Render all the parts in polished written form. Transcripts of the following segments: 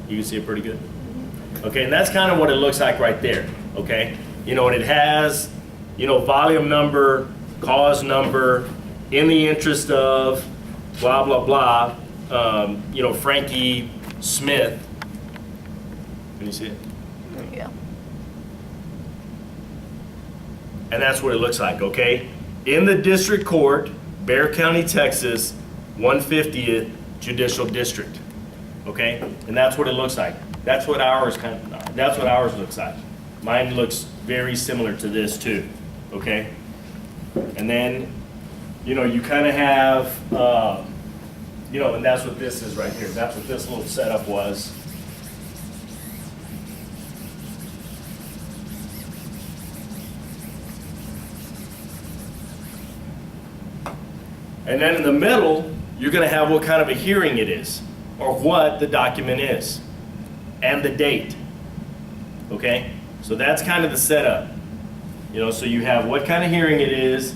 You can see it pretty good? Okay, and that's kind of what it looks like right there, okay? You know, and it has, you know, volume number, cause number, in the interest of, blah, blah, blah, you know, Frankie Smith. Can you see it? There you go. And that's what it looks like, okay? In the district court, Bexar County, Texas, 150th Judicial District, okay? And that's what it looks like. That's what ours looks like. Mine looks very similar to this too, okay? And then, you know, you kind of have, you know, and that's what this is right here. That's what this little setup was. And then in the middle, you're going to have what kind of a hearing it is, or what the document is, and the date. Okay? So that's kind of the setup. You know, so you have what kind of hearing it is,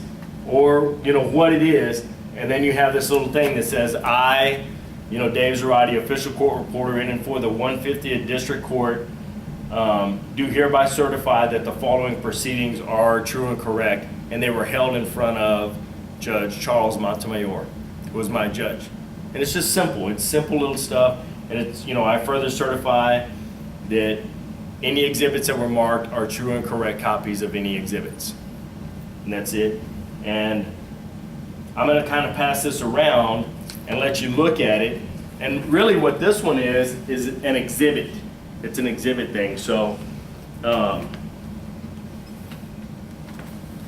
or, you know, what it is, and then you have this little thing that says, I, you know, Dave Zarate, official court reporter in and for the 150th District Court, do hereby certify that the following proceedings are true and correct, and they were held in front of Judge Charles Montemayor, who was my judge. And it's just simple. It's simple little stuff. And it's, you know, I further certify that any exhibits that were marked are true and correct copies of any exhibits. And that's it. And I'm going to kind of pass this around and let you look at it. And really what this one is an exhibit. It's an exhibit thing. So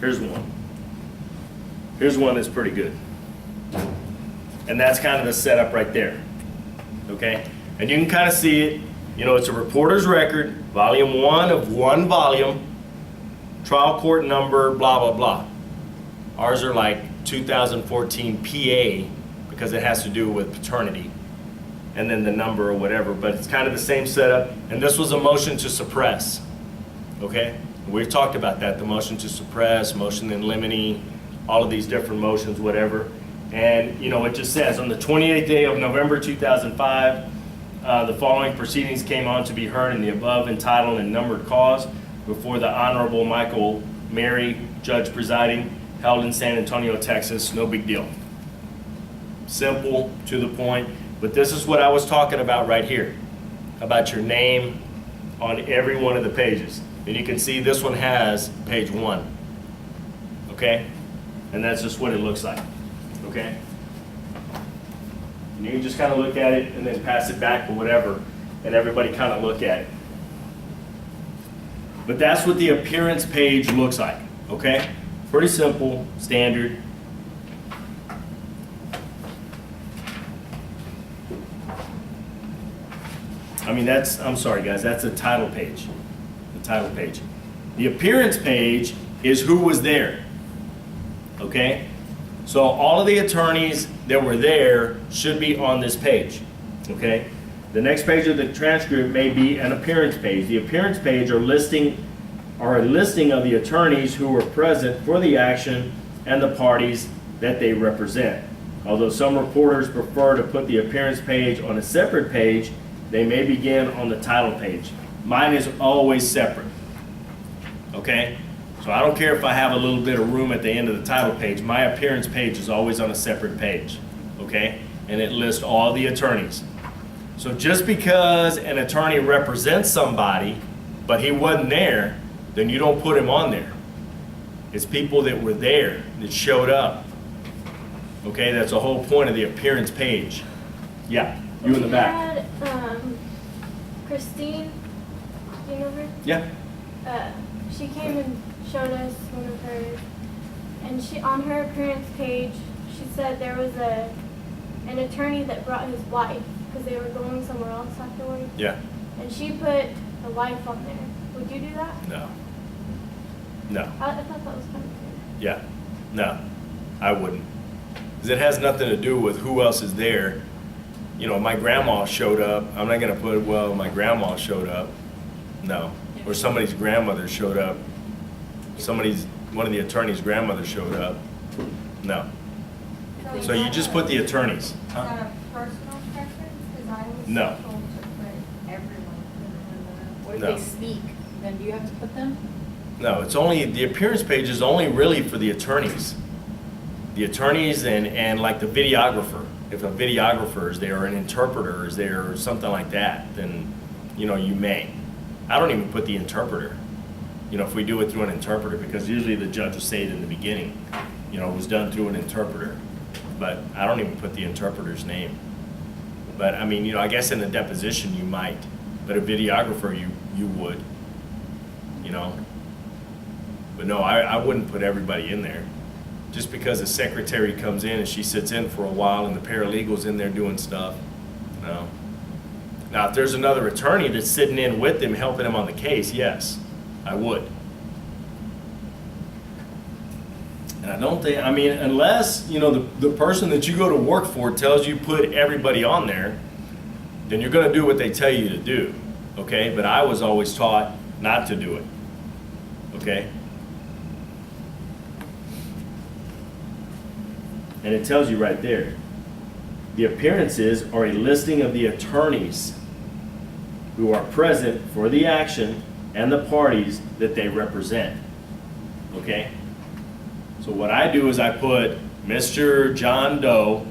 here's one. Here's one that's pretty good. And that's kind of the setup right there. Okay? And you can kind of see it. You know, it's a reporter's record, volume 1 of 1 volume, trial court number, blah, blah, blah. Ours are like 2014 PA because it has to do with paternity. And then the number or whatever. But it's kind of the same setup. And this was a motion to suppress. Okay? We've talked about that. The motion to suppress, motion in limine, all of these different motions, whatever. And, you know, it just says, on the 28th day of November 2005, the following proceedings came on to be heard in the above entitled and numbered cause before the Honorable Michael Mary, Judge presiding, held in San Antonio, Texas. No big deal. Simple, to the point. But this is what I was talking about right here, about your name on every one of the pages. And you can see this one has page 1. Okay? And that's just what it looks like, okay? And you can just kind of look at it and then pass it back or whatever, and everybody kind of look at it. But that's what the appearance page looks like, okay? Pretty simple, standard. I mean, I'm sorry guys, that's the title page. The title page. The appearance page is who was there. Okay? So all of the attorneys that were there should be on this page. Okay? The next page of the transcript may be an appearance page. The appearance page are a listing of the attorneys who were present for the action and the parties that they represent. Although some reporters prefer to put the appearance page on a separate page, they may begin on the title page. Mine is always separate. Okay? So I don't care if I have a little bit of room at the end of the title page. My appearance page is always on a separate page, okay? And it lists all the attorneys. So just because an attorney represents somebody, but he wasn't there, then you don't put him on there. It's people that were there, that showed up. Okay, that's the whole point of the appearance page. Yeah, you in the back. We had Christine, do you know her? Yeah. She came and showed us one of hers, and she, on her appearance page, she said there was an attorney that brought his wife because they were going somewhere else afterwards. Yeah. And she put the wife on there. Would you do that? No. No. I thought that was kind of weird. Yeah. No, I wouldn't. Because it has nothing to do with who else is there. You know, my grandma showed up. I'm not going to put, well, my grandma showed up. No. Or somebody's grandmother showed up. One of the attorney's grandmother showed up. No. So you just put the attorneys. Is that a personal preference? Because I was No. told to put if No. they speak, then do you have to put them? No, it's only, the appearance page is only really for the attorneys. The attorneys and like the videographer. If a videographer is there, or an interpreter is there, or something like that, then, you know, you may. I don't even put the interpreter, you know, if we do it through an interpreter, because usually the judge will say it in the beginning, you know, it was done through an interpreter. But I don't even put the interpreter's name. But I mean, you know, I guess in the deposition you might, but a videographer you would, you know. But no, I wouldn't put everybody in there. Just because the secretary comes in and she sits in for a while and the paralegal's in there doing stuff, no. Now, if there's another attorney that's sitting in with him, helping him on the case, yes, I would. And I don't think, I mean, unless, you know, the person that you go to work for tells you put everybody on there, then you're gonna do what they tell you to do, okay? But I was always taught not to do it, okay? And it tells you right there, the appearances are a listing of the attorneys who are present for the action and the parties that they represent, okay? So what I do is I put Mr. John Doe,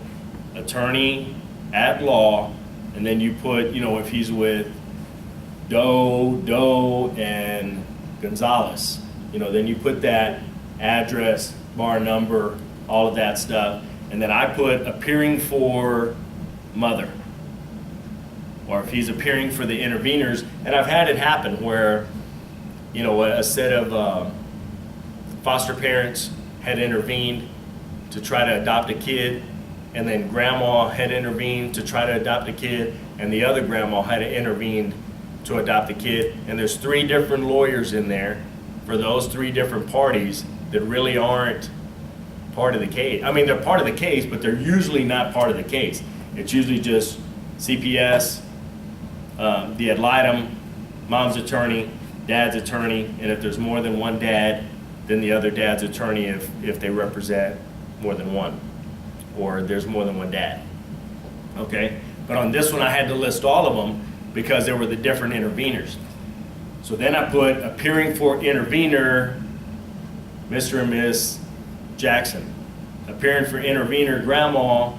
attorney at law, and then you put, you know, if he's with Doe, and Gonzalez, you know, then you put that address, bar number, all of that stuff, and then I put appearing for mother, or if he's appearing for the interveners, and I've had it happen where, you know, a set of foster parents had intervened to try to adopt a kid, and then grandma had intervened to try to adopt a kid, and the other grandma had intervened to adopt a kid, and there's 3 different lawyers in there for those 3 different parties that really aren't part of the case. I mean, they're part of the case, but they're usually not part of the case. It's usually just CPS, the ad litem, mom's attorney, dad's attorney, and if there's more than one dad, then the other dad's attorney if they represent more than one, or there's more than one dad, okay? But on this one, I had to list all of them because there were the different interveners. So then I put appearing for intervener, Mr. and Miss Jackson. Appearing for intervener, grandma,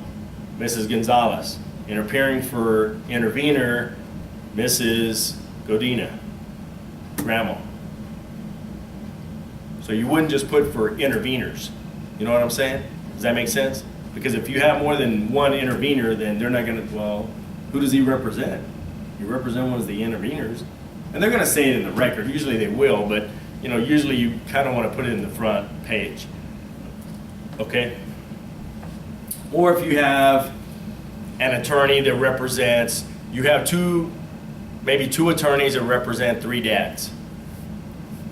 Mrs. Gonzalez. And appearing for intervener, Mrs. Godina, grandma. So you wouldn't just put for interveners. You know what I'm saying? Does that make sense? Because if you have more than one intervener, then they're not gonna, well, who does he represent? You represent one of the interveners. And they're gonna say it in the record. Usually they will, but you know, usually you kind of want to put it in the front page. Okay? Or if you have an attorney that represents, you have maybe two attorneys that represent 3 dads.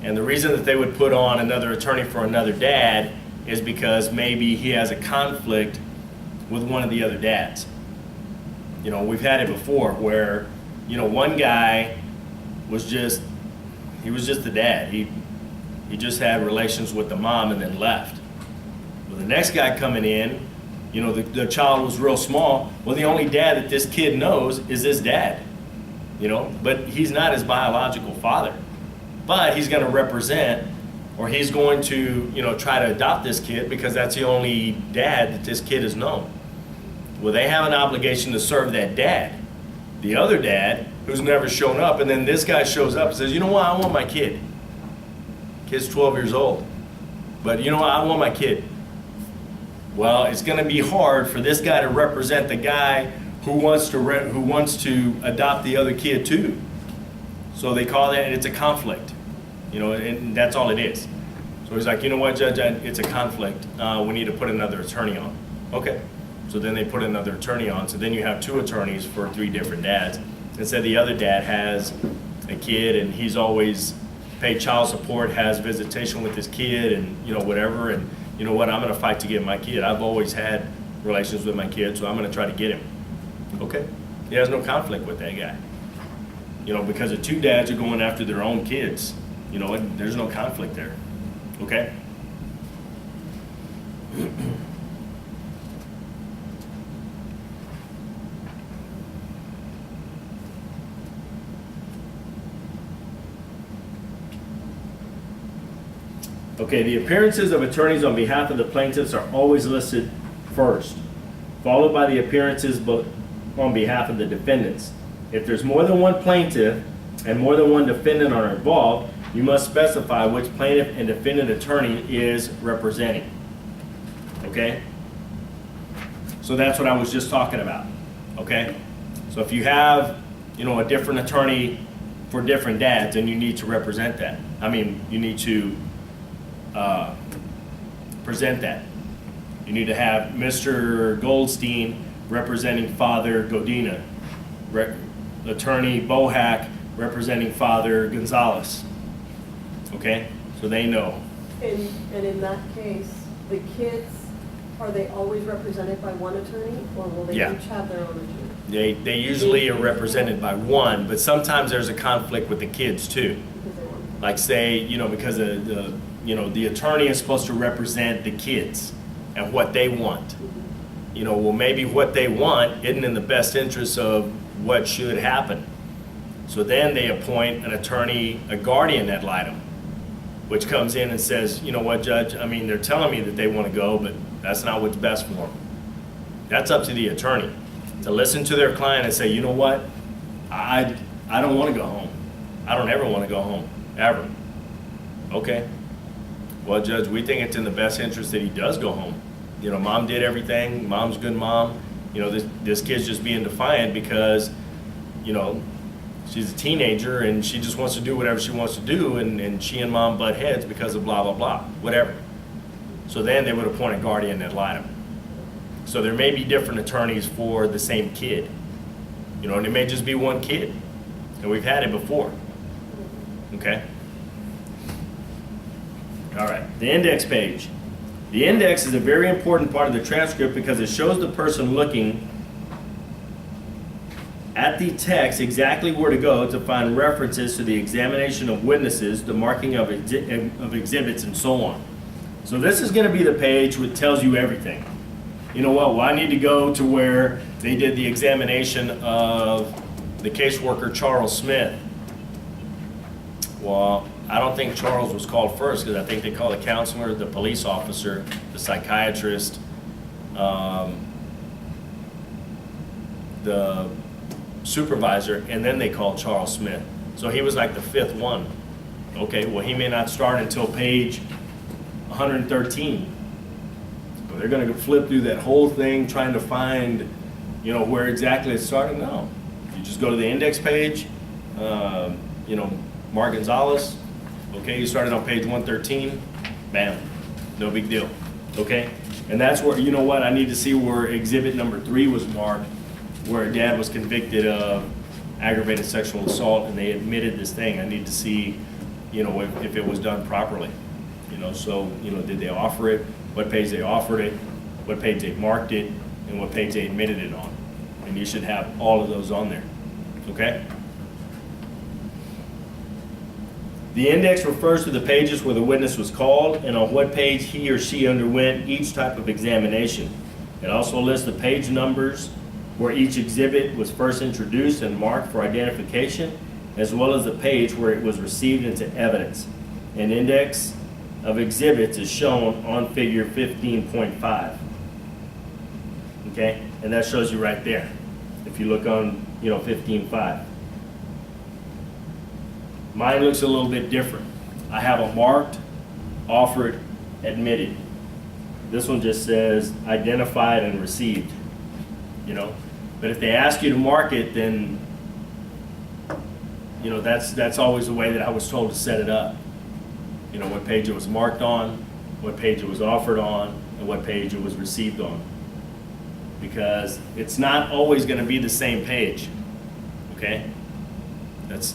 And the reason that they would put on another attorney for another dad is because maybe he has a conflict with one of the other dads. You know, we've had it before where, you know, one guy was just the dad. He just had relations with the mom and then left. Well, the next guy coming in, you know, the child was real small. Well, the only dad that this kid knows is his dad, you know, but he's not his biological father. But he's going to represent, or he's going to, you know, try to adopt this kid because that's the only dad that this kid has known. Well, they have an obligation to serve that dad. The other dad, who's never shown up, and then this guy shows up and says, you know what, I want my kid. Kid's 12 years old. But you know what, I want my kid. Well, it's going to be hard for this guy to represent the guy who wants to adopt the other kid too. So they call that, it's a conflict. You know, and that's all it is. So he's like, you know what, Judge, it's a conflict. We need to put another attorney on. Okay. So then they put another attorney on. So then you have 2 attorneys for 3 different dads. Instead, the other dad has a kid and he's always paid child support, has visitation with his kid and, you know, whatever. And you know what, I'm going to fight to get my kid. I've always had relations with my kid, so I'm going to try to get him. Okay. He has no conflict with that guy. You know, because the 2 dads are going after their own kids. You know, and there's no conflict there. Okay? Okay, the appearances of attorneys on behalf of the plaintiffs are always listed first, followed by the appearances on behalf of the defendants. If there's more than one plaintiff and more than one defendant are involved, you must specify which plaintiff and defendant attorney is representing. Okay? So that's what I was just talking about. Okay? So if you have, a different attorney for different dads, then you need to represent that. You need to present that. You need to have Mr. Goldstein representing Father Godina, Attorney Bohack representing Father Gonzalez. Okay? So they know. And in that case, the kids, are they always represented by one attorney, or will they Yeah. each have their own attorney? They usually are represented by one, but sometimes there's a conflict with the kids too. Because they want. Like say, because the attorney is supposed to represent the kids and what they want. Well, maybe what they want isn't in the best interest of what should happen. So then they appoint an attorney, a guardian ad litem, which comes in and says, you know what, Judge, they're telling me that they want to go, but that's not what's best for them. That's up to the attorney to listen to their client and say, you know what, I don't want to go home. I don't ever want to go home, ever. Okay. Well, Judge, we think it's in the best interest that he does go home. Mom did everything. Mom's a good mom. This kid's just being defiant because, she's a teenager and she just wants to do whatever she wants to do, and she and mom butt heads because of blah, blah, blah, whatever. So then they would appoint a guardian ad litem. So there may be different attorneys for the same kid. And it may just be one kid. And we've had it before. Okay? All right, the index page. The index is a very important part of the transcript because it shows the person looking at the text exactly where to go to find references to the examination of witnesses, the marking of exhibits, and so on. So this is going to be the page which tells you everything. You know what? Well, I need to go to where they did the examination of the caseworker Charles Smith. Well, I don't think Charles was called first because I think they called the counselor, the police officer, the psychiatrist, the supervisor, and then they called Charles Smith. So he was like the fifth one. Okay, well, he may not start until page 113. So they're going to flip through that whole thing trying to find, where exactly it started. No, you just go to the index page, Mark Gonzalez. Okay, you started on page 113, bam, no big deal. Okay, and that's where, I need to see where exhibit number 3 was marked, where dad was convicted of aggravated sexual assault and they admitted this thing. I need to see, if it was done properly. Did they offer it, what page they offered it, what page they marked it, and what page they admitted it on. And you should have all of those on there, okay? The index refers to the pages where the witness was called and on what page he or she underwent each type of examination. It also lists the page numbers where each exhibit was first introduced and marked for identification, as well as the page where it was received into evidence. An index of exhibits is shown on figure 15.5. Okay, and that shows you right there. If you look on, 15.5. Mine looks a little bit different. I have a marked, offered, admitted. This one just says identified and received, But if they ask you to mark it, then, that's always the way that I was told to set it up. What page it was marked on, what page it was offered on, and what page it was received on. Because it's not always going to be the same page, okay? It's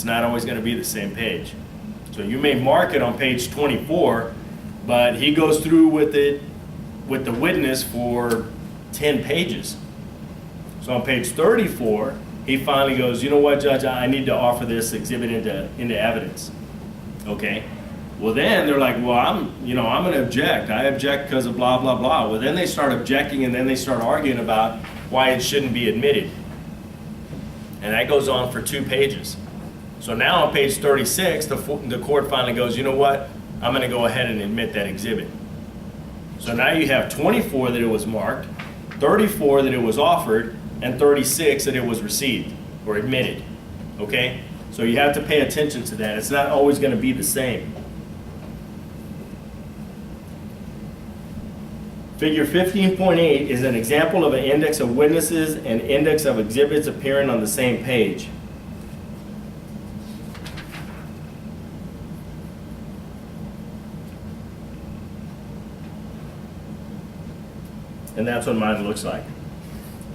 not always going to be the same page. So you may mark it on page 24, but he goes through with it with the witness for 10 pages. So on page 34, he finally goes, you know what, Judge, I need to offer this exhibit into evidence. Okay? Well, then they're like, well, I'm going to object. I object because of blah, blah, blah. Well, then they start objecting and then they start arguing about why it shouldn't be admitted. And that goes on for 2 pages. So now on page 36, the court finally goes, you know what? I'm gonna go ahead and admit that exhibit. So now you have 24 that it was marked, 34 that it was offered, and 36 that it was received or admitted, okay? So you have to pay attention to that. It's not always gonna be the same. Figure 15.8 is an example of an index of witnesses and index of exhibits appearing on the same page. And that's what mine looks like.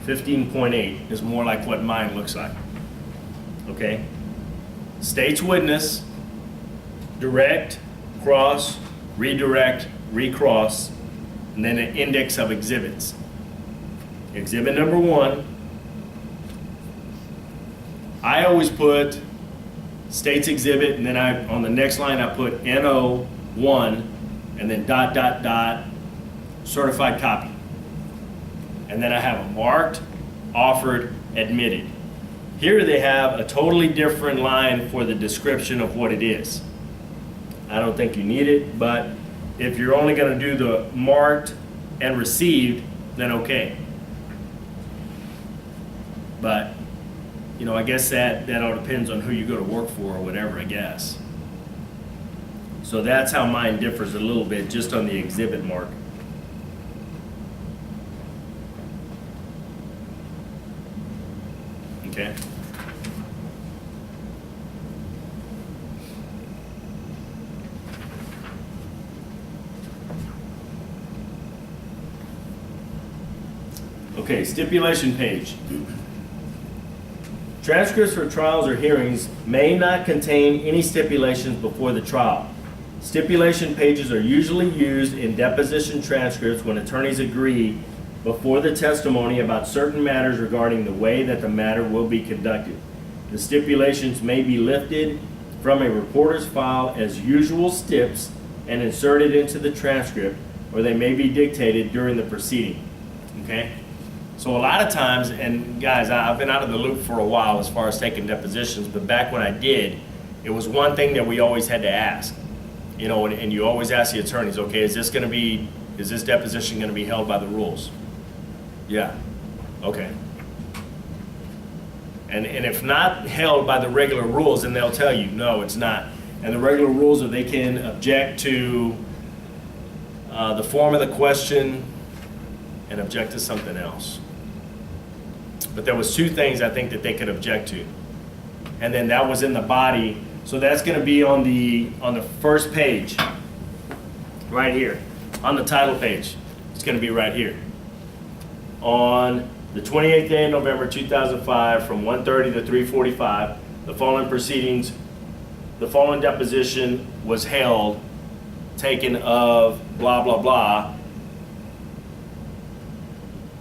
15.8 is more like what mine looks like. Okay? State's witness, direct, cross, redirect, recross, and then an index of exhibits. Exhibit number 1, I always put state's exhibit, and then on the next line I put NO1, and then ... certified copy. And then I have a marked, offered, admitted. Here they have a totally different line for the description of what it is. I don't think you need it, but if you're only going to do the marked and received, then okay. But, you know, I guess that all depends on who you go to work for or whatever, I guess. So that's how mine differs a little bit, just on the exhibit mark. Okay. Okay, stipulation page. Transcripts for trials or hearings may not contain any stipulations before the trial. Stipulation pages are usually used in deposition transcripts when attorneys agree before the testimony about certain matters regarding the way that the matter will be conducted. The stipulations may be lifted from a reporter's file as usual stips and inserted into the transcript, or they may be dictated during the proceeding. Okay? So a lot of times, and guys, I've been out of the loop for a while as far as taking depositions, but back when I did, it was one thing that we always had to ask. You know, and you always ask the attorneys, okay, is this deposition going to be held by the rules? Yeah. Okay. And if not held by the regular rules, then they'll tell you, no, it's not. And the regular rules are they can object to the form of the question and object to something else. But there was 2 things I think that they could object to. And then that was in the body. So that's going to be on the first page, right here, on the title page. It's going to be right here. On the 28th day of November 2005, from 1:30 to 3:45, the following proceedings, the following deposition was held, taken of blah blah blah,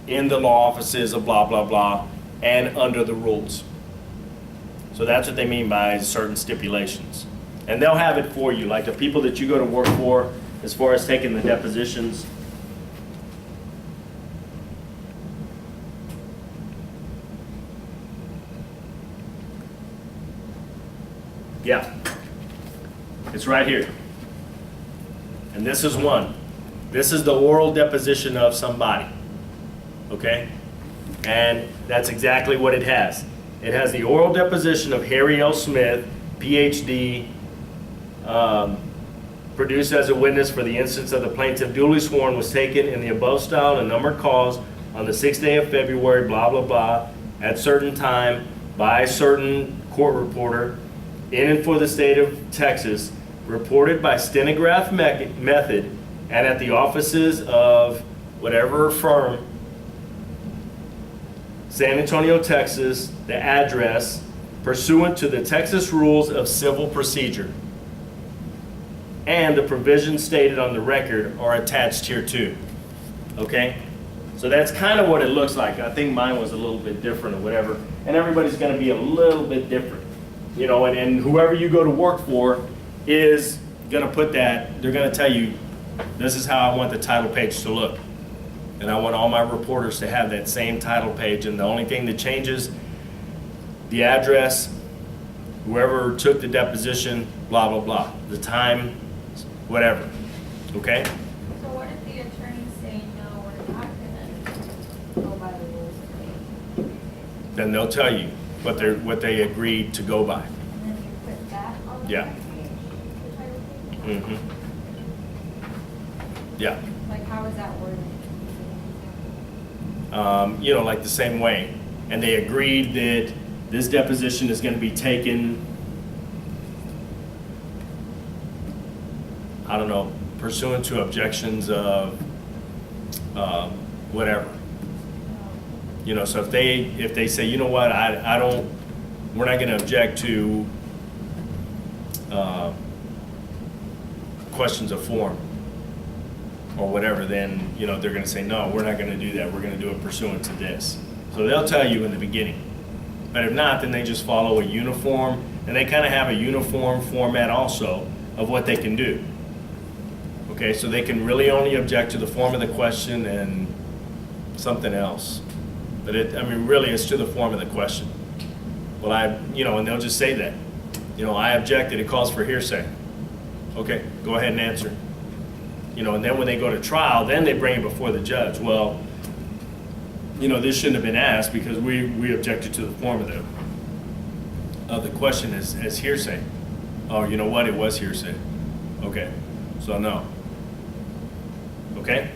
in the law offices of blah blah blah, and under the rules. So that's what they mean by certain stipulations. And they'll have it for you, like the people that you go to work for, as far as taking the depositions. Yeah, it's right here. And this is one. This is the oral deposition of somebody. Okay? And that's exactly what it has. It has the oral deposition of Harry L. Smith, PhD, produced as a witness for the instance of the plaintiff duly sworn was taken in the above style and numbered calls on the 6th day of February, blah, blah, blah, at certain time by a certain court reporter in and for the state of Texas, reported by stenograph method and at the offices of whatever firm, San Antonio, Texas, the address, pursuant to the Texas Rules of Civil Procedure. And the provisions stated on the record are attached here too. Okay? So that's kind of what it looks like. I think mine was a little bit different or whatever. And everybody's going to be a little bit different. You know, and whoever you go to work for is going to put that, they're going to tell you, this is how I want the title page to look. And I want all my reporters to have that same title page. And the only thing that changes, the address, whoever took the deposition, blah, blah, blah. The time, whatever, okay? So what if the attorneys say, no, we're not gonna go by the rules of the Then they'll tell you what they agreed to go by. and then you put that on the Yeah. back page, the title page? Mm-hmm. Yeah. Like, how is that worded? You know, like the same way. And they agreed that this deposition is going to be taken, I don't know, pursuant to objections of whatever. You know, so if they say, you know what, we're not going to object to questions of form or whatever, then, you know, they're going to say, no, we're not going to do that. We're going to do it pursuant to this. So they'll tell you in the beginning. But if not, then they just follow a uniform, and they kind of have a uniform format also of what they can do. Okay, so they can really only object to the form of the question and something else. But really it's to the form of the question. Well, and they'll just say that. You know, I objected, it calls for hearsay. Okay, go ahead and answer. You know, and then when they go to trial, then they bring it before the judge. Well, you know, this shouldn't have been asked because we objected to the form of the question as hearsay. Oh, you know what? It was hearsay. Okay, so no. Okay?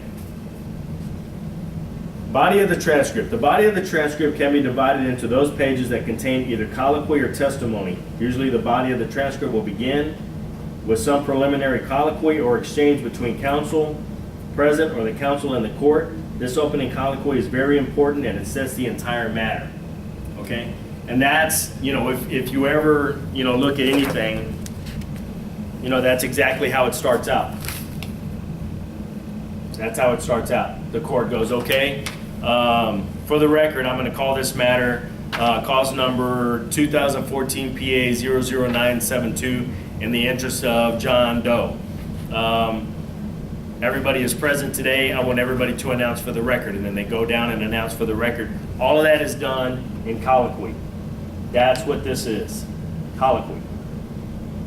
Body of the transcript. The body of the transcript can be divided into those pages that contain either colloquy or testimony. Usually the body of the transcript will begin with some preliminary colloquy or exchange between counsel present or the counsel in the court. This opening colloquy is very important and it sets the entire matter. Okay? And that's, you know, if you ever, you know, look at anything, you know, that's exactly how it starts out. That's how it starts out. The court goes, okay, for the record, I'm going to call this matter cause number 2014 PA 00972 in the interest of John Doe. Everybody is present today. I want everybody to announce for the record. And then they go down and announce for the record. All of that is done in colloquy. That's what this is, colloquy.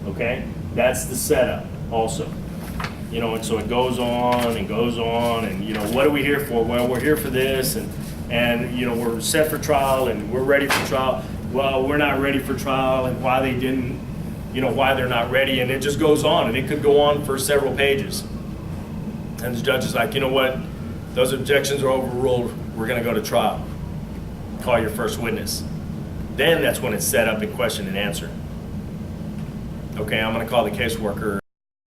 Okay? That's the setup also. You know, and so it goes on and goes on, and, you know, what are we here for? Well, we're here for this, and you know, we're set for trial, and we're ready for trial. Well, we're not ready for trial, and why they didn't, you know, why they're not ready, and it just goes on, and it could go on for several pages. And the judge is like, you know what, those objections are overruled, we're gonna go to trial. Call your first witness. Then that's when it's set up in question and answer. Okay, I'm gonna call the caseworker.